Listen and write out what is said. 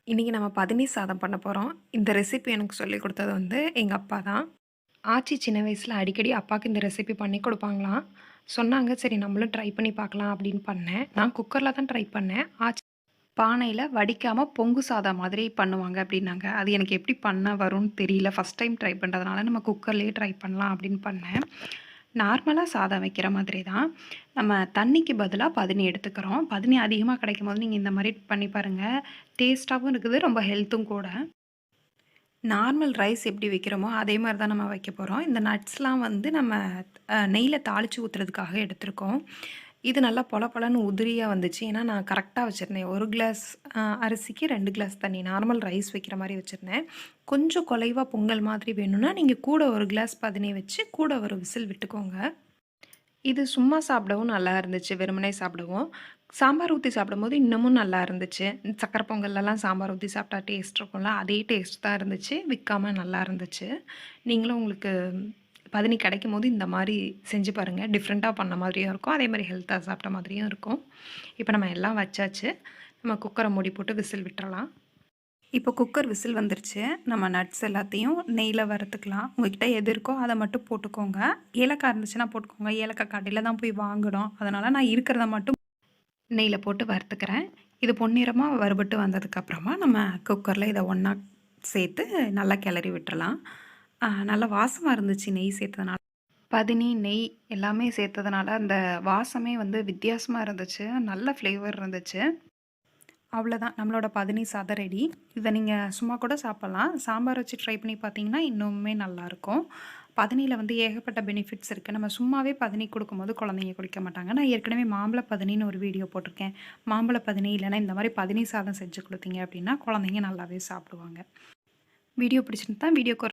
இன்றைக்கி நம்ம பதனீர் சாதம் பண்ண போகிறோம். இந்த ரெசிபி எனக்கு சொல்லிக் கொடுத்தது வந்து எங்கள் அப்பா தான். ஆச்சி சின்ன வயசில் அடிக்கடி அப்பாவுக்கு இந்த ரெசிபி பண்ணி கொடுப்பாங்களாம். சொன்னாங்க, சரி நம்மளும் ட்ரை பண்ணி பார்க்கலாம் அப்படின்னு பண்ணேன். நான் குக்கரில் தான் ட்ரை பண்ணேன். ஆச்சி பானையில் வடிக்காமல் பொங்கு சாதம் மாதிரி பண்ணுவாங்க அப்படின்னாங்க. அது எனக்கு எப்படி பண்ண வரும்னு தெரியல. ஃபஸ்ட் டைம் ட்ரை பண்ணுறதுனால நம்ம குக்கர்லேயே ட்ரை பண்ணலாம் அப்படின்னு பண்ணேன். நார்மலா சாதம் வைக்கிற மாதிரி தான். நம்ம தண்ணிக்கு பதிலா பதனி எடுத்துக்கிறோம். பதனி அதிகமா கிடைக்கும்போது நீங்க இந்த மாரி பண்ணி பாருங்க. டேஸ்ட்டாவும் இருக்குது, ரொம்ப ஹெல்த்தும் கூட. நார்மல் ரைஸ் எப்படி வைக்கிறோமோ, அதே மாரி தான் நம்ம வைக்க போறோம். இந்த நட்ஸ்லாம் வந்து நம்ம நெய்யில தாளிச்சு ஊத்துறதுக்காக எடுத்திருக்கோம். இது நல்லா பொல பொலன்னு உதிரியா வந்துச்சு. ஏன்னா, நான் கரெக்ட்டா வச்சிருந்தேன். 1 கிளாஸ் அரிசிக்கு 2 கிளாஸ் தண்ணி. நார்மல் ரைஸ் வைக்கிற மாரி வச்சிருந்தேன். கொஞ்சம் குலைவா பொங்கல் மாதிரி வேணும்னா, நீங்க கூட 1 கிளாஸ் பதனி வச்சு, கூட ஒரு விசில் விட்டுக்கோங்க. இது சும்மா சாப்பிடவும் நல்லா இருந்துச்சு. வெறுமனே சாப்பிடவும். சாம்பார் ஊத்தி சாப்பிடும்போது இன்னமும் நல்லா இருந்துச்சு. சக்கரை பொங்கல்லலாம் சாம்பார் ஊத்தி சாப்பிட்டா டேஸ்ட் இருக்கும்ல, அதே டேஸ்ட் தான் இருந்துச்சு. விக்காம நல்லா இருந்துச்சு. நீங்களும் உங்களுக்கு பதனி கிடைக்கும்போது இந்த மாரி செஞ்சு பாருங்க. டிஃப்ரெண்ட்டா பண்ண மாதிரியும் இருக்கும். அதேமாரி ஹெல்த்தா சாப்பிட்ட மாதிரியும் இருக்கும். இப்ப நம்ம எல்லாம் வச்சாச்சு. நம்ம குக்கர மூடி போட்டு விசில் விட்டுறலாம். இப்போ குக்கர் விசில் வந்துருச்சு. நம்ம நட்ஸ் எல்லாத்தையும் நெய்யில வறுத்துக்கலாம். உங்ககிட்ட எது இருக்கோ அத மட்டும் போட்டுக்கோங்க. ஏலக்காய் இருந்துச்சுன்னா போட்டுக்கோங்க. ஏலக்காய் கடையில தான் போய் வாங்கணும். அதனால நான் இருக்கிறத மட்டும் நெய்யில போட்டு வறுத்துக்கிறேன். இது பொன்னிறமா வறுபட்டு வந்ததுக்கப்புறமா நம்ம குக்கர்ல இத ஒண்ணா சேர்த்து நல்லா கிளறி விட்டுறலாம். நல்ல வாசமா இருந்துச்சு நெய் சேர்த்ததுனால. பதினி, நெய் எல்லாமே சேர்த்ததுனால அந்த வாசமே வந்து வித்தியாசமா இருந்துச்சு. நல்ல ஃப்ளேவர் இருந்துச்சு. அவ்வளோதான். நம்மளோட பதனி சாதம் ரெடி. இத நீங்க சும்மா கூட சாப்பிடலாம். சாம்பார் வச்சு ட்ரை பண்ணி பார்த்தீங்கன்னா, இன்னுமே நல்லாயிருக்கும். பதனியில வந்து ஏகப்பட்ட பெனிஃபிட்ஸ் இருக்கு. நம்ம சும்மாவே பதனி குடுக்கும்போது குழந்தைங்க குடிக்க மாட்டாங்க. நான் ஏற்கனவே மாம்பழ பதனின்னு ஒரு வீடியோ போட்டிருக்கேன். மாம்பழ பதனி இல்லன்னா இந்த மாரி பதனி சாதம் செஞ்சு குடுத்தீங்க அப்படின்னா, குழந்தைங்க நல்லாவே சாப்பிடுவாங்க. வீடியோ பிடிச்சிருந்தா வீடியோக்கு